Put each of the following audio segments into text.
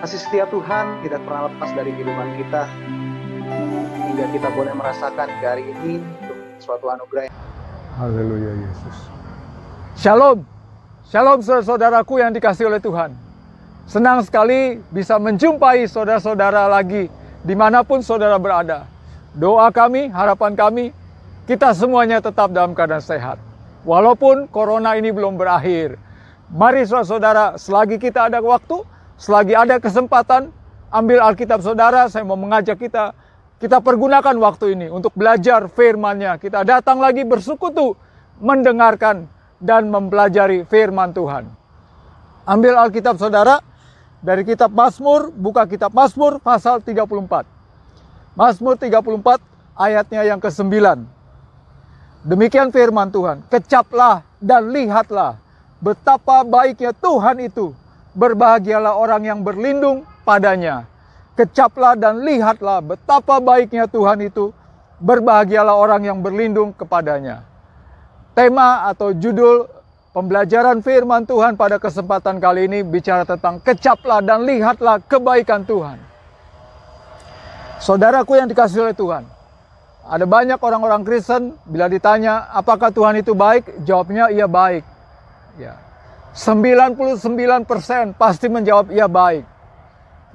Kasih setia Tuhan tidak pernah lepas dari kehidupan kita, hingga kita boleh merasakan hari ini suatu anugerah. Haleluya Yesus. Shalom. Shalom saudara-saudaraku yang dikasihi oleh Tuhan. Senang sekali bisa menjumpai saudara-saudara lagi dimanapun saudara berada. Doa kami, harapan kami, kita semuanya tetap dalam keadaan sehat. Walaupun corona ini belum berakhir. Mari saudara-saudara, selagi kita ada waktu, selagi ada kesempatan, ambil Alkitab saudara, saya mau mengajak kita pergunakan waktu ini untuk belajar firman-Nya. Kita datang lagi bersekutu, mendengarkan dan mempelajari firman Tuhan. Ambil Alkitab saudara, dari kitab Mazmur, buka kitab Mazmur pasal 34. Mazmur 34 ayatnya yang ke-9. Demikian firman Tuhan, kecaplah dan lihatlah betapa baiknya Tuhan itu. Berbahagialah orang yang berlindung padanya. Kecaplah dan lihatlah betapa baiknya Tuhan itu. Berbahagialah orang yang berlindung kepadanya. Tema atau judul pembelajaran firman Tuhan pada kesempatan kali ini bicara tentang kecaplah dan lihatlah kebaikan Tuhan. Saudaraku yang dikasihi oleh Tuhan, ada banyak orang-orang Kristen bila ditanya apakah Tuhan itu baik, jawabnya iya baik. Ya. 99% pasti menjawab iya baik.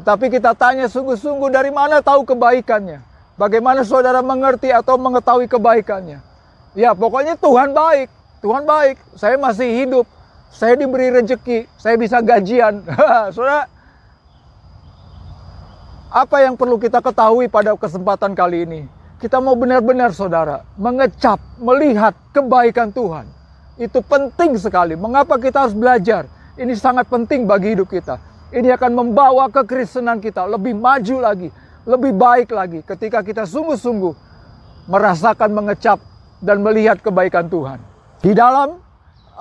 Tetapi kita tanya sungguh-sungguh, dari mana tahu kebaikannya? Bagaimana saudara mengerti atau mengetahui kebaikannya? Ya pokoknya Tuhan baik. Tuhan baik. Saya masih hidup. Saya diberi rezeki. Saya bisa gajian. Saudara, apa yang perlu kita ketahui pada kesempatan kali ini? Kita mau benar-benar saudara mengecap, melihat kebaikan Tuhan. Itu penting sekali. Mengapa kita harus belajar? Ini sangat penting bagi hidup kita. Ini akan membawa kekristenan kita lebih maju lagi, lebih baik lagi ketika kita sungguh-sungguh merasakan, mengecap dan melihat kebaikan Tuhan. Di dalam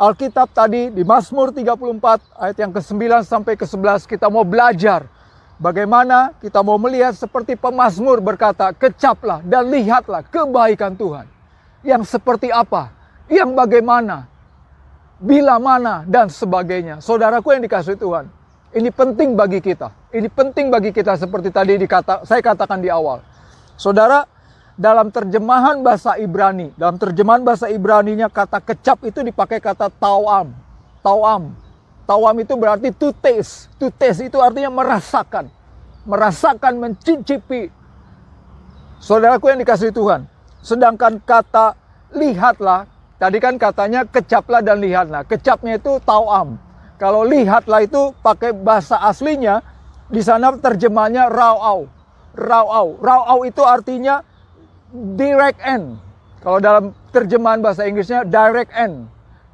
Alkitab tadi di Mazmur 34 ayat yang ke-9 sampai ke-11 kita mau belajar bagaimana kita mau melihat seperti pemazmur berkata, kecaplah dan lihatlah kebaikan Tuhan. Yang seperti apa? Yang bagaimana, bila mana, dan sebagainya. Saudaraku yang dikasihi Tuhan, ini penting bagi kita. Ini penting bagi kita seperti tadi saya katakan di awal. Saudara, dalam terjemahan bahasa Ibrani, dalam terjemahan bahasa Ibraninya kata kecap itu dipakai kata tawam. Tawam. Tawam itu berarti to taste. To taste itu artinya merasakan. Merasakan, mencicipi. Saudaraku yang dikasihi Tuhan. Sedangkan kata lihatlah, tadi kan katanya kecaplah dan lihatlah. Kecapnya itu tawam. Kalau lihatlah itu pakai bahasa aslinya, di sana terjemahnya rau'au. Rau'au. Rau'au itu artinya direct end. Kalau dalam terjemahan bahasa Inggrisnya direct end.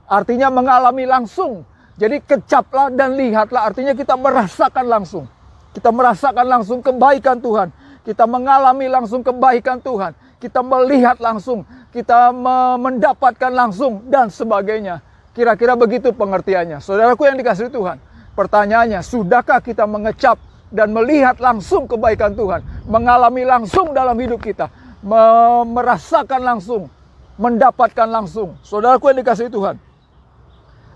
Artinya mengalami langsung. Jadi kecaplah dan lihatlah artinya kita merasakan langsung. Kita merasakan langsung kebaikan Tuhan. Kita mengalami langsung kebaikan Tuhan. Kita melihat langsung, kita mendapatkan langsung, dan sebagainya. Kira-kira begitu pengertiannya. Saudaraku yang dikasihi Tuhan, pertanyaannya, sudahkah kita mengecap dan melihat langsung kebaikan Tuhan? Mengalami langsung dalam hidup kita, merasakan langsung, mendapatkan langsung. Saudaraku yang dikasihi Tuhan,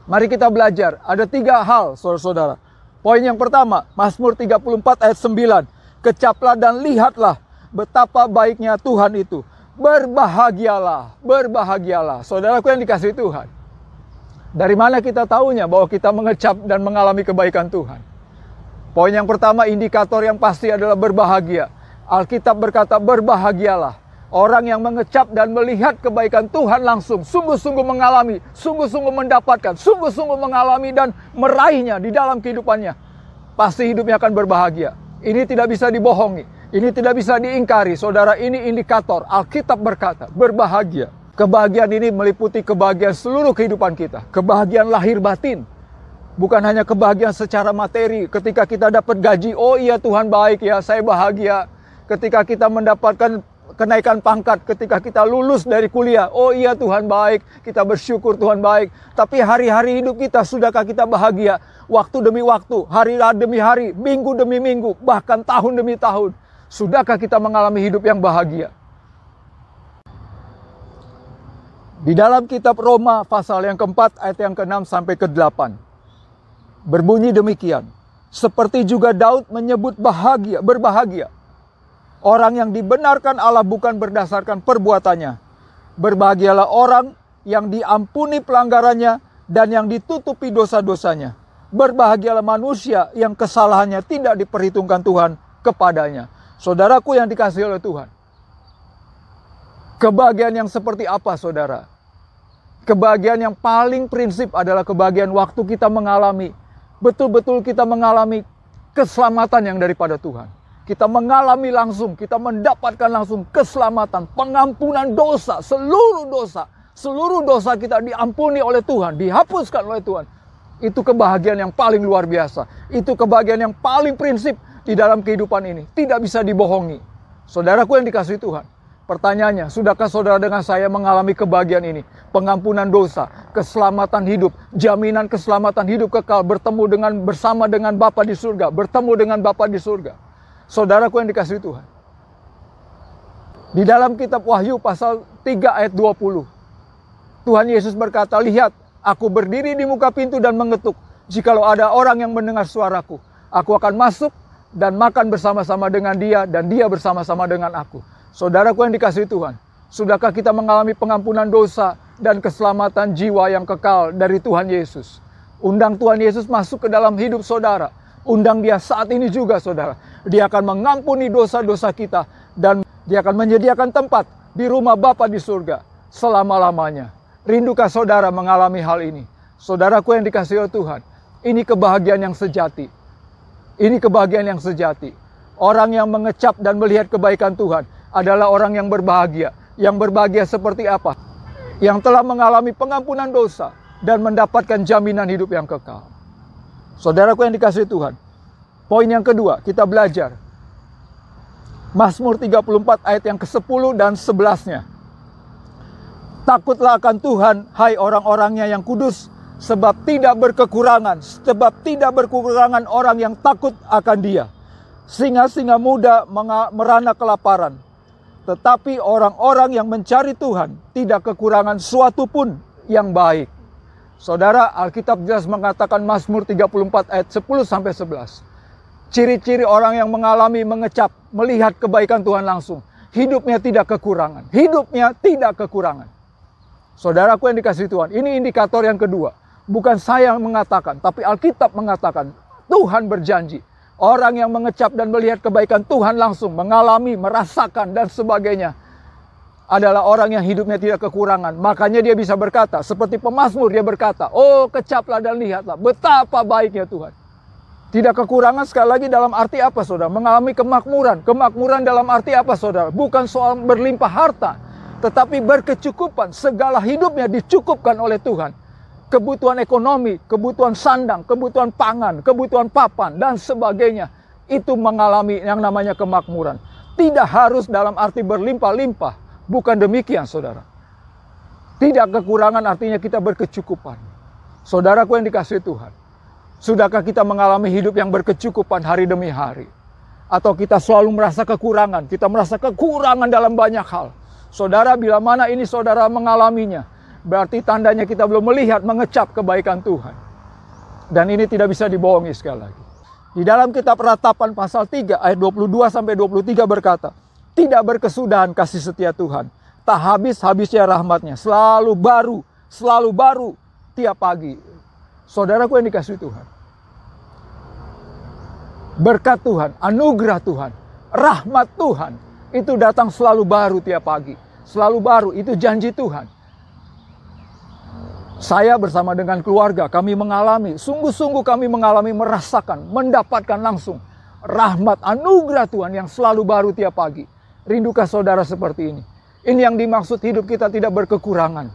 mari kita belajar. Ada 3 hal, saudara-saudara. Poin yang pertama, Mazmur 34 ayat 9. Kecaplah dan lihatlah betapa baiknya Tuhan itu. Berbahagialah, berbahagialah. Saudaraku yang dikasihi Tuhan. Dari mana kita tahunya bahwa kita mengecap dan mengalami kebaikan Tuhan? Poin yang pertama, indikator yang pasti adalah berbahagia. Alkitab berkata berbahagialah. Orang yang mengecap dan melihat kebaikan Tuhan langsung. Sungguh-sungguh mengalami, sungguh-sungguh mendapatkan, sungguh-sungguh mengalami dan meraihnya di dalam kehidupannya. Pasti hidupnya akan berbahagia. Ini tidak bisa dibohongi. Ini tidak bisa diingkari, saudara, ini indikator. Alkitab berkata, berbahagia. Kebahagiaan ini meliputi kebahagiaan seluruh kehidupan kita. Kebahagiaan lahir batin. Bukan hanya kebahagiaan secara materi. Ketika kita dapat gaji, oh iya Tuhan baik ya, saya bahagia. Ketika kita mendapatkan kenaikan pangkat, ketika kita lulus dari kuliah, oh iya Tuhan baik, kita bersyukur Tuhan baik. Tapi hari-hari hidup kita, sudahkah kita bahagia? Waktu demi waktu, hari demi hari, minggu demi minggu, bahkan tahun demi tahun. Sudahkah kita mengalami hidup yang bahagia? Di dalam kitab Roma pasal yang keempat ayat yang ke-6 sampai ke-8. Berbunyi demikian. Seperti juga Daud menyebut berbahagia orang yang dibenarkan Allah bukan berdasarkan perbuatannya. Berbahagialah orang yang diampuni pelanggarannya dan yang ditutupi dosa-dosanya. Berbahagialah manusia yang kesalahannya tidak diperhitungkan Tuhan kepadanya. Saudaraku yang dikasihi oleh Tuhan, kebahagiaan yang seperti apa, saudara? Kebahagiaan yang paling prinsip adalah kebahagiaan waktu kita mengalami, betul-betul kita mengalami keselamatan yang daripada Tuhan. Kita mengalami langsung, kita mendapatkan langsung keselamatan, pengampunan dosa, seluruh dosa kita diampuni oleh Tuhan, dihapuskan oleh Tuhan. Itu kebahagiaan yang paling luar biasa. Itu kebahagiaan yang paling prinsip di dalam kehidupan ini. Tidak bisa dibohongi. Saudaraku yang dikasihi Tuhan, pertanyaannya, sudahkah saudara dengan saya mengalami kebahagiaan ini? Pengampunan dosa, keselamatan hidup, jaminan keselamatan hidup kekal, bersama dengan Bapa di surga, bertemu dengan Bapa di surga. Saudaraku yang dikasihi Tuhan, di dalam kitab Wahyu pasal 3 ayat 20, Tuhan Yesus berkata, lihat, aku berdiri di muka pintu dan mengetuk. Jikalau ada orang yang mendengar suaraku, aku akan masuk dan makan bersama-sama dengan dia, dan dia bersama-sama dengan aku. Saudaraku yang dikasihi Tuhan, sudahkah kita mengalami pengampunan dosa dan keselamatan jiwa yang kekal dari Tuhan Yesus? Undang Tuhan Yesus masuk ke dalam hidup saudara. Undang dia saat ini juga, saudara. Dia akan mengampuni dosa-dosa kita, dan dia akan menyediakan tempat di rumah Bapa di surga selama-lamanya. Rindukah saudara mengalami hal ini? Saudaraku yang dikasihi oleh Tuhan, ini kebahagiaan yang sejati. Ini kebahagiaan yang sejati. Orang yang mengecap dan melihat kebaikan Tuhan adalah orang yang berbahagia. Yang berbahagia seperti apa? Yang telah mengalami pengampunan dosa dan mendapatkan jaminan hidup yang kekal. Saudaraku yang dikasihi Tuhan, poin yang kedua, kita belajar Mazmur 34 ayat yang ke-10 dan 11-nya. Takutlah akan Tuhan, hai orang-orangnya yang kudus, sebab tidak berkekurangan orang yang takut akan Dia. Singa-singa muda merana kelaparan, tetapi orang-orang yang mencari Tuhan tidak kekurangan suatu pun yang baik. Saudara, Alkitab jelas mengatakan Mazmur 34 ayat 10-11. Ciri-ciri orang yang mengalami, mengecap, melihat kebaikan Tuhan langsung. Hidupnya tidak kekurangan. Hidupnya tidak kekurangan. Saudaraku yang dikasihi Tuhan, ini indikator yang kedua. Bukan saya yang mengatakan, tapi Alkitab mengatakan, Tuhan berjanji. Orang yang mengecap dan melihat kebaikan Tuhan langsung, mengalami, merasakan, dan sebagainya, adalah orang yang hidupnya tidak kekurangan. Makanya dia bisa berkata, seperti pemazmur dia berkata, oh kecaplah dan lihatlah betapa baiknya Tuhan. Tidak kekurangan sekali lagi dalam arti apa, saudara? Mengalami kemakmuran. Kemakmuran dalam arti apa, saudara? Bukan soal berlimpah harta, tetapi berkecukupan. Segala hidupnya dicukupkan oleh Tuhan. Kebutuhan ekonomi, kebutuhan sandang, kebutuhan pangan, kebutuhan papan, dan sebagainya. Itu mengalami yang namanya kemakmuran. Tidak harus dalam arti berlimpah-limpah. Bukan demikian, saudara. Tidak kekurangan artinya kita berkecukupan. Saudaraku yang dikasihi Tuhan, sudahkah kita mengalami hidup yang berkecukupan hari demi hari? Atau kita selalu merasa kekurangan? Kita merasa kekurangan dalam banyak hal. Saudara, bila mana ini saudara mengalaminya, berarti tandanya kita belum melihat, mengecap kebaikan Tuhan. Dan ini tidak bisa dibohongi sekali lagi. Di dalam kitab Ratapan pasal 3 ayat 22-23 berkata, tidak berkesudahan kasih setia Tuhan, tak habis-habisnya rahmatnya, selalu baru tiap pagi. Saudaraku yang dikasihi Tuhan, berkat Tuhan, anugerah Tuhan, rahmat Tuhan, itu datang selalu baru tiap pagi. Selalu baru, itu janji Tuhan. Saya bersama dengan keluarga, kami mengalami, sungguh-sungguh kami mengalami, merasakan, mendapatkan langsung rahmat, anugerah Tuhan yang selalu baru tiap pagi. Rindukah saudara seperti ini? Ini yang dimaksud hidup kita tidak berkekurangan,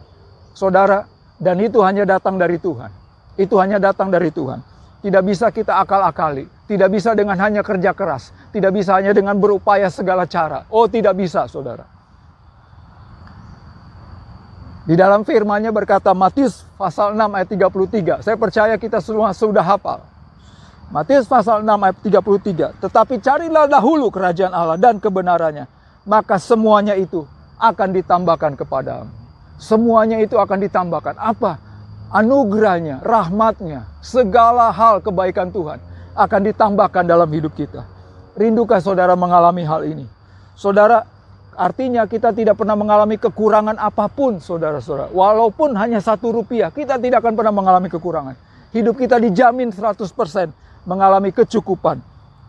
saudara. Dan itu hanya datang dari Tuhan. Itu hanya datang dari Tuhan. Tidak bisa kita akal-akali. Tidak bisa dengan hanya kerja keras. Tidak bisa hanya dengan berupaya segala cara. Oh, tidak bisa, saudara. Di dalam firman-Nya berkata, Matius pasal 6 ayat 33. Saya percaya kita semua sudah hafal. Matius pasal 6 ayat 33. Tetapi carilah dahulu kerajaan Allah dan kebenarannya, maka semuanya itu akan ditambahkan kepadamu. Semuanya itu akan ditambahkan. Apa? Anugerahnya, rahmatnya, segala hal kebaikan Tuhan akan ditambahkan dalam hidup kita. Rindukah saudara mengalami hal ini? Saudara, artinya kita tidak pernah mengalami kekurangan apapun, saudara-saudara. Walaupun hanya 1 rupiah, kita tidak akan pernah mengalami kekurangan. Hidup kita dijamin 100% mengalami kecukupan.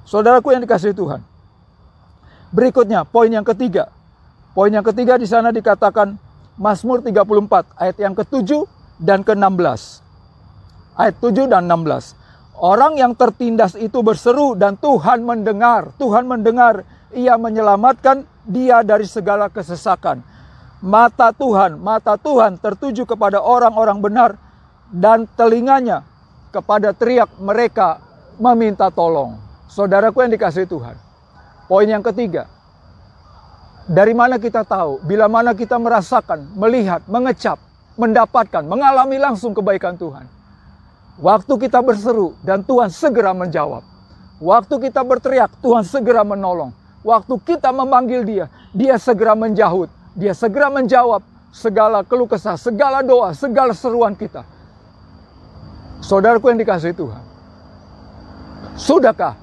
Saudaraku yang dikasihi Tuhan. Berikutnya, poin yang ketiga. Poin yang ketiga di sana dikatakan Mazmur 34 ayat yang ke-7 dan ke-16. Ayat 7 dan 16. Orang yang tertindas itu berseru dan Tuhan mendengar. Tuhan mendengar, Ia menyelamatkan dia dari segala kesesakan. Mata Tuhan tertuju kepada orang-orang benar dan telinganya kepada teriak mereka meminta tolong. Saudaraku yang dikasihi Tuhan. Poin yang ketiga. Dari mana kita tahu? Bila mana kita merasakan, melihat, mengecap, mendapatkan, mengalami langsung kebaikan Tuhan. Waktu kita berseru dan Tuhan segera menjawab. Waktu kita berteriak, Tuhan segera menolong. Waktu kita memanggil Dia, Dia segera menjahut. Dia segera menjawab segala keluh kesah, segala doa, segala seruan kita. Saudaraku yang dikasihi Tuhan. Sudahkah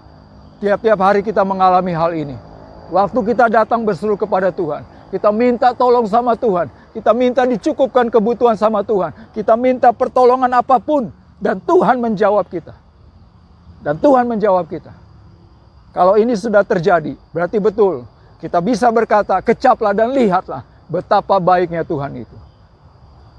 tiap-tiap hari kita mengalami hal ini? Waktu kita datang berseru kepada Tuhan, kita minta tolong sama Tuhan, kita minta dicukupkan kebutuhan sama Tuhan, kita minta pertolongan apapun, dan Tuhan menjawab kita. Dan Tuhan menjawab kita. Kalau ini sudah terjadi, berarti betul kita bisa berkata, kecaplah dan lihatlah betapa baiknya Tuhan itu.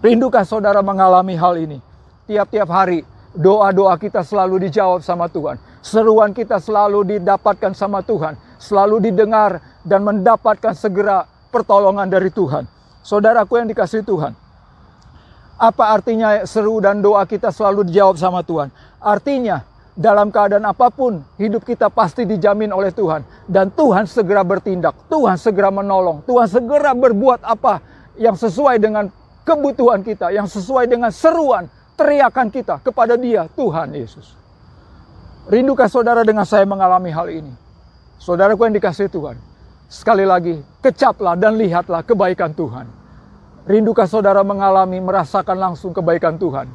Rindukah saudara mengalami hal ini? Tiap-tiap hari doa-doa kita selalu dijawab sama Tuhan. Seruan kita selalu didapatkan sama Tuhan. Selalu didengar dan mendapatkan segera pertolongan dari Tuhan. Saudaraku yang dikasihi Tuhan. Apa artinya seru dan doa kita selalu dijawab sama Tuhan? Artinya dalam keadaan apapun hidup kita pasti dijamin oleh Tuhan. Dan Tuhan segera bertindak. Tuhan segera menolong. Tuhan segera berbuat apa yang sesuai dengan kebutuhan kita. Yang sesuai dengan seruan, teriakan kita kepada Dia, Tuhan Yesus. Rindukah saudara dengan saya mengalami hal ini? Saudaraku yang dikasihi Tuhan. Sekali lagi, kecaplah dan lihatlah kebaikan Tuhan. Rindukah saudara mengalami, merasakan langsung kebaikan Tuhan?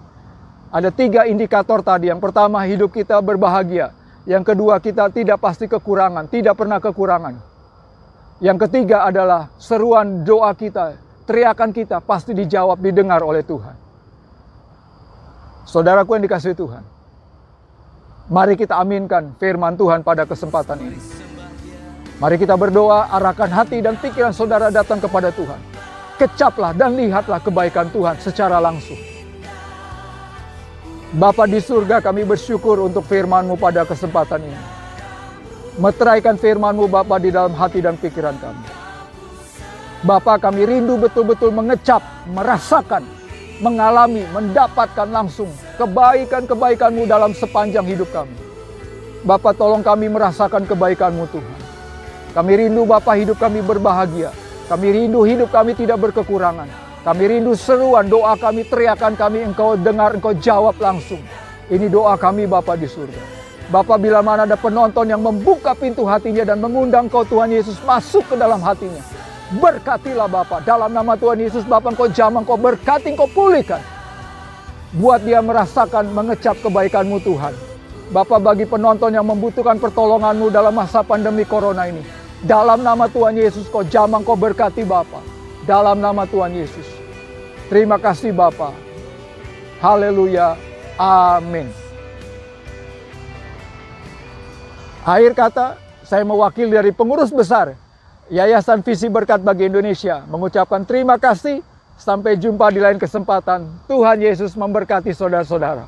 Ada 3 indikator tadi. Yang pertama, hidup kita berbahagia. Yang kedua, kita tidak pasti kekurangan, tidak pernah kekurangan. Yang ketiga adalah seruan doa kita, teriakan kita pasti dijawab, didengar oleh Tuhan. Saudaraku yang dikasihi Tuhan. Mari kita aminkan firman Tuhan pada kesempatan ini. Mari kita berdoa, arahkan hati dan pikiran saudara datang kepada Tuhan. Kecaplah dan lihatlah kebaikan Tuhan secara langsung. Bapa di surga, kami bersyukur untuk firman-Mu pada kesempatan ini. Meteraikan firman-Mu Bapa di dalam hati dan pikiran kami. Bapa, kami rindu betul-betul mengecap, merasakan, mengalami, mendapatkan langsung kebaikan-kebaikan-Mu dalam sepanjang hidup kami. Bapa, tolong kami merasakan kebaikan-Mu Tuhan. Kami rindu Bapa hidup kami berbahagia. Kami rindu hidup kami tidak berkekurangan. Kami rindu seruan doa kami, teriakan kami, Engkau dengar, Engkau jawab langsung. Ini doa kami Bapa di surga. Bapa, bila mana ada penonton yang membuka pintu hatinya dan mengundang Engkau Tuhan Yesus masuk ke dalam hatinya. Berkatilah Bapa, dalam nama Tuhan Yesus Bapa, Engkau jamah, Engkau berkati, Engkau pulihkan. Buat dia merasakan mengecap kebaikan-Mu Tuhan. Bapa, bagi penonton yang membutuhkan pertolongan-Mu dalam masa pandemi corona ini. Dalam nama Tuhan Yesus, Kau jamah, Kau berkati Bapa. Dalam nama Tuhan Yesus. Terima kasih Bapa. Haleluya. Amin. Akhir kata, saya mewakili dari pengurus besar Yayasan Visi Berkat bagi Indonesia mengucapkan terima kasih. Sampai jumpa di lain kesempatan. Tuhan Yesus memberkati saudara-saudara.